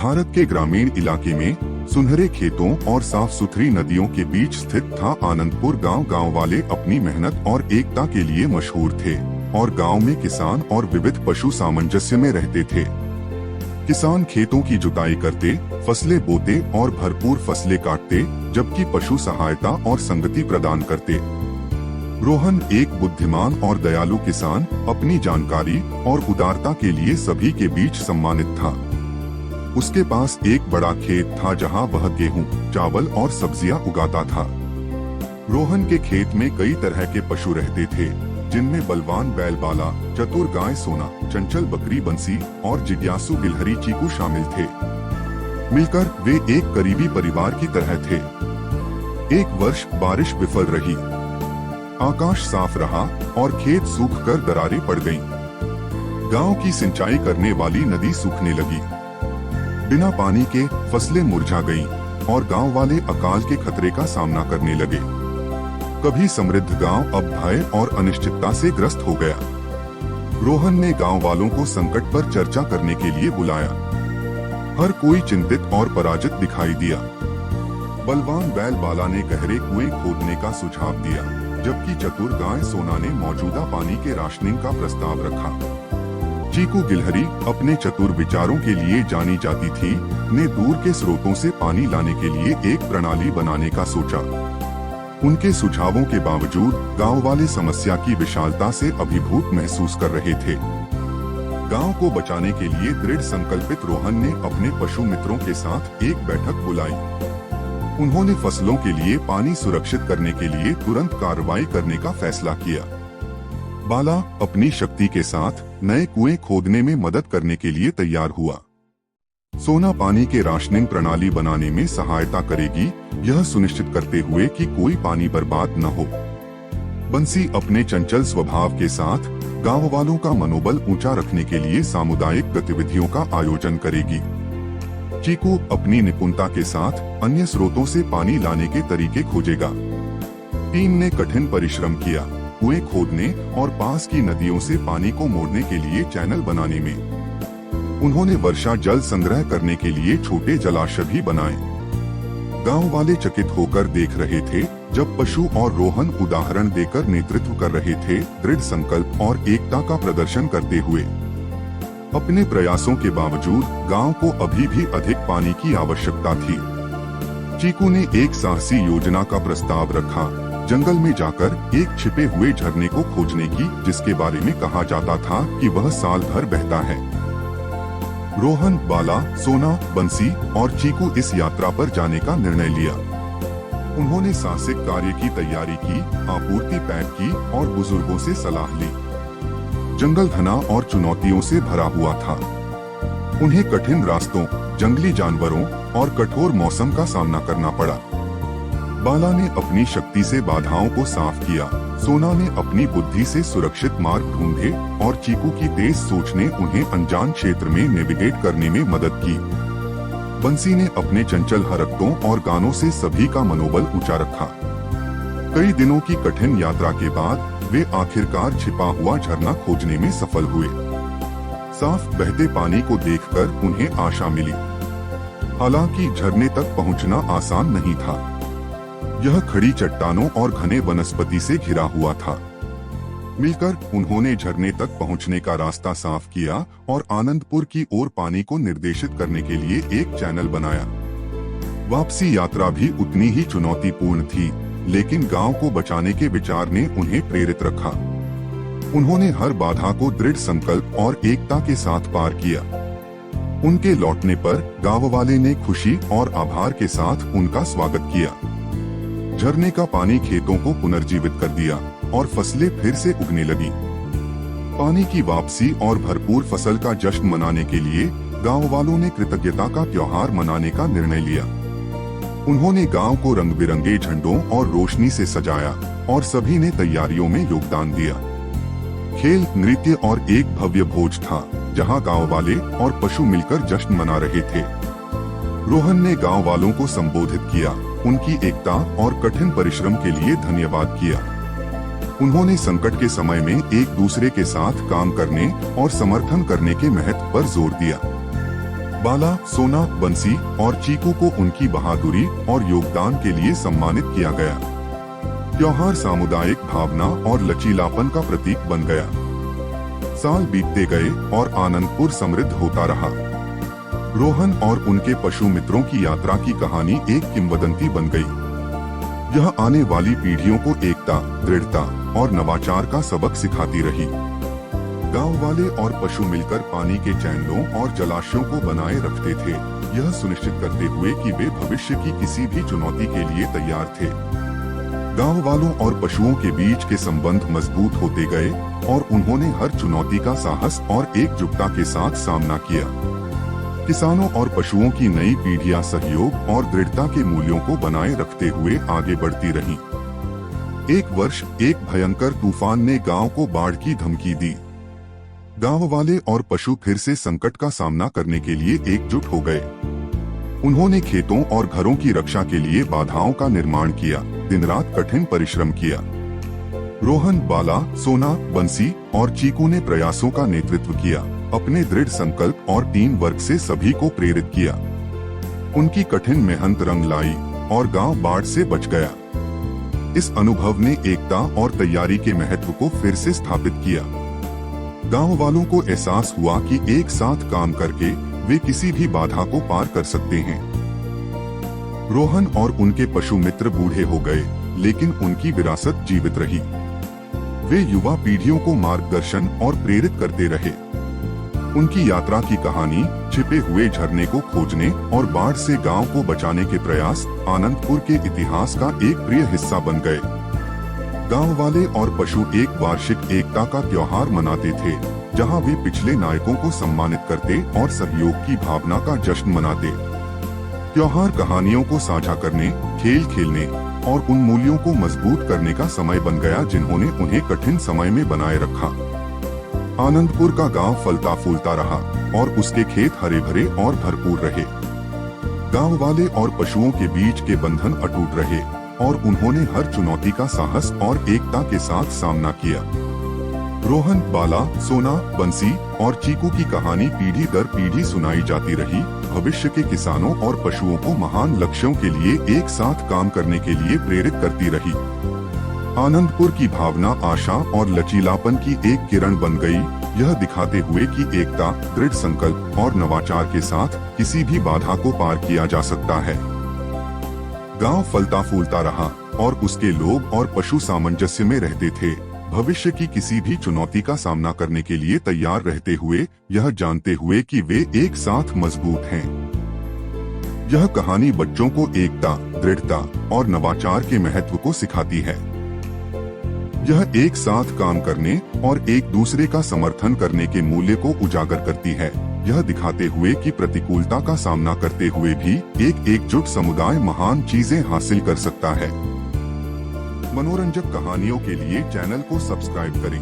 भारत के ग्रामीण इलाके में सुनहरे खेतों और साफ सुथरी नदियों के बीच स्थित था आनंदपुर गांव। गांव वाले अपनी मेहनत और एकता के लिए मशहूर थे और गांव में किसान और विविध पशु सामंजस्य में रहते थे। किसान खेतों की जुताई करते, फसलें बोते और भरपूर फसलें काटते, जबकि पशु सहायता और संगति प्रदान करते। रोहन एक बुद्धिमान और दयालु किसान अपनी जानकारी और उदारता के लिए सभी के बीच सम्मानित था। उसके पास एक बड़ा खेत था जहां वह गेहूं, चावल और सब्जियां उगाता था। रोहन के खेत में कई तरह के पशु रहते थे, जिनमें बलवान बैल बाला, चतुर गाय सोना, चंचल बकरी बंसी और जिज्ञासु गिलहरी चीकू शामिल थे। मिलकर वे एक करीबी परिवार की तरह थे। एक वर्ष बारिश विफल रही, आकाश साफ रहा और खेत सूखकर दरारें पड़ गईं। गांव की सिंचाई करने वाली नदी सूखने लगी। बिना पानी के फसलें मुरझा गईं और गांव वाले अकाल के खतरे का सामना करने लगे। कभी समृद्ध गांव अब भय और अनिश्चितता से ग्रस्त हो गया। रोहन ने गांव वालों को संकट पर चर्चा करने के लिए बुलाया। हर कोई चिंतित और पराजित दिखाई दिया। बलवान बैल बाला ने गहरे कुएं खोदने का सुझाव दिया, जबकि चतुर गाय सोना ने मौजूदा पानी के राशनिंग का प्रस्ताव रखा। चीकू गिलहरी अपने चतुर विचारों के लिए जानी जाती थी, ने दूर के स्रोतों से पानी लाने के लिए एक प्रणाली बनाने का सोचा। उनके सुझावों के बावजूद गांव वाले समस्या की विशालता से अभिभूत महसूस कर रहे थे। गांव को बचाने के लिए दृढ़ संकल्पित रोहन ने अपने पशु मित्रों के साथ एक बैठक बुलाई। उन्होंने फसलों के लिए पानी सुरक्षित करने के लिए तुरंत कार्रवाई करने का फैसला किया। बाला अपनी शक्ति के साथ नए कुएं खोदने में मदद करने के लिए तैयार हुआ। सोना पानी के राशनिंग प्रणाली बनाने में सहायता करेगी, यह सुनिश्चित करते हुए कि कोई पानी बर्बाद न हो। बंसी अपने चंचल स्वभाव के साथ गांव वालों का मनोबल ऊंचा रखने के लिए सामुदायिक गतिविधियों का आयोजन करेगी। चीकू अपनी निपुणता के साथ अन्य स्रोतों से पानी लाने के तरीके खोजेगा। टीम ने कठिन परिश्रम किया, कुएं खोदने और पास की नदियों से पानी को मोड़ने के लिए चैनल बनाने में। उन्होंने वर्षा जल संग्रह करने के लिए छोटे जलाशय भी बनाए। गांव वाले चकित होकर देख रहे थे जब पशु और रोहन उदाहरण देकर नेतृत्व कर रहे थे, दृढ़ संकल्प और एकता का प्रदर्शन करते हुए। अपने प्रयासों के बावजूद गांव को अभी भी अधिक पानी की आवश्यकता थी। चीकू ने एक साहसी योजना का प्रस्ताव रखा, जंगल में जाकर एक छिपे हुए झरने को खोजने की, जिसके बारे में कहा जाता था कि वह साल भर बहता है। रोहन, बाला, सोना, बंसी और चीकू इस यात्रा पर जाने का निर्णय लिया। उन्होंने साहसिक कार्य की तैयारी की, आपूर्ति पैक की और बुजुर्गों से सलाह ली। जंगल घना और चुनौतियों से भरा हुआ था। उन्हें कठिन रास्तों, जंगली जानवरों और कठोर मौसम का सामना करना पड़ा। बाला ने अपनी शक्ति से बाधाओं को साफ किया, सोना ने अपनी बुद्धि से सुरक्षित मार्ग ढूंढे और चीकू की तेज सोच ने उन्हें अनजान क्षेत्र में नेविगेट करने में मदद की। बंसी ने अपने चंचल हरकतों और गानों से सभी का मनोबल ऊंचा रखा। कई दिनों की कठिन यात्रा के बाद वे आखिरकार छिपा हुआ झरना खोजने में सफल हुए। साफ बहते पानी को देखकर उन्हें आशा मिली। हालांकि झरने तक पहुंचना आसान नहीं था। यह खड़ी चट्टानों और घने वनस्पति से घिरा हुआ था। मिलकर उन्होंने झरने तक पहुंचने का रास्ता साफ किया और आनंदपुर की ओर पानी को निर्देशित करने के लिए एक चैनल बनाया। वापसी यात्रा भी उतनी ही चुनौतीपूर्ण थी, लेकिन गांव को बचाने के विचार ने उन्हें प्रेरित रखा। उन्होंने हर बाधा को दृढ़ संकल्प और एकता के साथ पार किया। उनके लौटने पर गांव वाले ने खुशी और आभार के साथ उनका स्वागत किया। झरने का पानी खेतों को पुनर्जीवित कर दिया और फसलें फिर से उगने लगी। पानी की वापसी और भरपूर फसल का जश्न मनाने के लिए गांव वालों ने कृतज्ञता का त्योहार मनाने का निर्णय लिया। उन्होंने गांव को रंग बिरंगे झंडों और रोशनी से सजाया और सभी ने तैयारियों में योगदान दिया। खेल, नृत्य और एक भव्य भोज था, जहां गांव वाले और पशु मिलकर जश्न मना रहे थे। रोहन ने गांव वालों को संबोधित किया, उनकी एकता और कठिन परिश्रम के लिए धन्यवाद किया। उन्होंने संकट के समय में एक दूसरे के साथ काम करने और समर्थन करने के महत्व पर जोर दिया। बाला, सोना, बंसी और चीकू को उनकी बहादुरी और योगदान के लिए सम्मानित किया गया। त्योहार सामुदायिक भावना और लचीलापन का प्रतीक बन गया। साल बीतते गए और आनंदपुर समृद्ध होता रहा। रोहन और उनके पशु मित्रों की यात्रा की कहानी एक किंवदंती बन गई। यह आने वाली पीढ़ियों को एकता, दृढ़ता और नवाचार का सबक सिखाती रही। गांव वाले और पशु मिलकर पानी के चैनलों और जलाशयों को बनाए रखते थे, यह सुनिश्चित करते हुए कि वे भविष्य की किसी भी चुनौती के लिए तैयार थे। गांव वालों और पशुओं के बीच के संबंध मजबूत होते गए और उन्होंने हर चुनौती का साहस और एकजुटता के साथ सामना किया। किसानों और पशुओं की नई पीढ़ियां सहयोग और दृढ़ता के मूल्यों को बनाए रखते हुए आगे बढ़ती रहीं। एक वर्ष एक भयंकर तूफान ने गांव को बाढ़ की धमकी दी। गांव वाले और पशु फिर से संकट का सामना करने के लिए एकजुट हो गए। उन्होंने खेतों और घरों की रक्षा के लिए बाधाओं का निर्माण किया, दिन रात कठिन परिश्रम किया। रोहन, बाला, सोना, बंसी और चीकू ने प्रयासों का नेतृत्व किया, अपने दृढ़ संकल्प और टीम वर्क से सभी को प्रेरित किया। उनकी कठिन मेहनत रंग लाई और गांव बाढ़ से बच गया। इस अनुभव ने एकता और तैयारी के महत्व को फिर से स्थापित किया। गांव वालों को एहसास हुआ कि एक साथ काम करके वे किसी भी बाधा को पार कर सकते हैं। रोहन और उनके पशु मित्र बूढ़े हो गए, लेकिन उनकी विरासत जीवित रही। वे युवा पीढ़ियों को मार्गदर्शन और प्रेरित करते रहे। उनकी यात्रा की कहानी, छिपे हुए झरने को खोजने और बाढ़ से गांव को बचाने के प्रयास आनंदपुर के इतिहास का एक प्रिय हिस्सा बन गए। गांव वाले और पशु एक वार्षिक एकता का त्योहार मनाते थे, जहां वे पिछले नायकों को सम्मानित करते और सहयोग की भावना का जश्न मनाते। त्योहार कहानियों को साझा करने, खेल खेलने और उन मूल्यों को मजबूत करने का समय बन गया जिन्होंने उन्हें कठिन समय में बनाए रखा। आनंदपुर का गांव फलता फूलता रहा और उसके खेत हरे भरे और भरपूर रहे। गांव वाले और पशुओं के बीच के बंधन अटूट रहे और उन्होंने हर चुनौती का साहस और एकता के साथ सामना किया। रोहन, बाला, सोना, बंसी और चीकू की कहानी पीढ़ी दर पीढ़ी सुनाई जाती रही, भविष्य के किसानों और पशुओं को महान लक्ष्यों के लिए एक साथ काम करने के लिए प्रेरित करती रही। आनंदपुर की भावना आशा और लचीलापन की एक किरण बन गई, यह दिखाते हुए कि एकता, दृढ़ संकल्प और नवाचार के साथ किसी भी बाधा को पार किया जा सकता है। गांव फलता फूलता रहा और उसके लोग और पशु सामंजस्य में रहते थे, भविष्य की किसी भी चुनौती का सामना करने के लिए तैयार रहते हुए, यह जानते हुए कि वे एक साथ मजबूत हैं। यह कहानी बच्चों को एकता, दृढ़ता और नवाचार के महत्व को सिखाती है। यह एक साथ काम करने और एक दूसरे का समर्थन करने के मूल्य को उजागर करती है, यह दिखाते हुए कि प्रतिकूलता का सामना करते हुए भी एक एकजुट समुदाय महान चीजें हासिल कर सकता है। मनोरंजक कहानियों के लिए चैनल को सब्सक्राइब करें।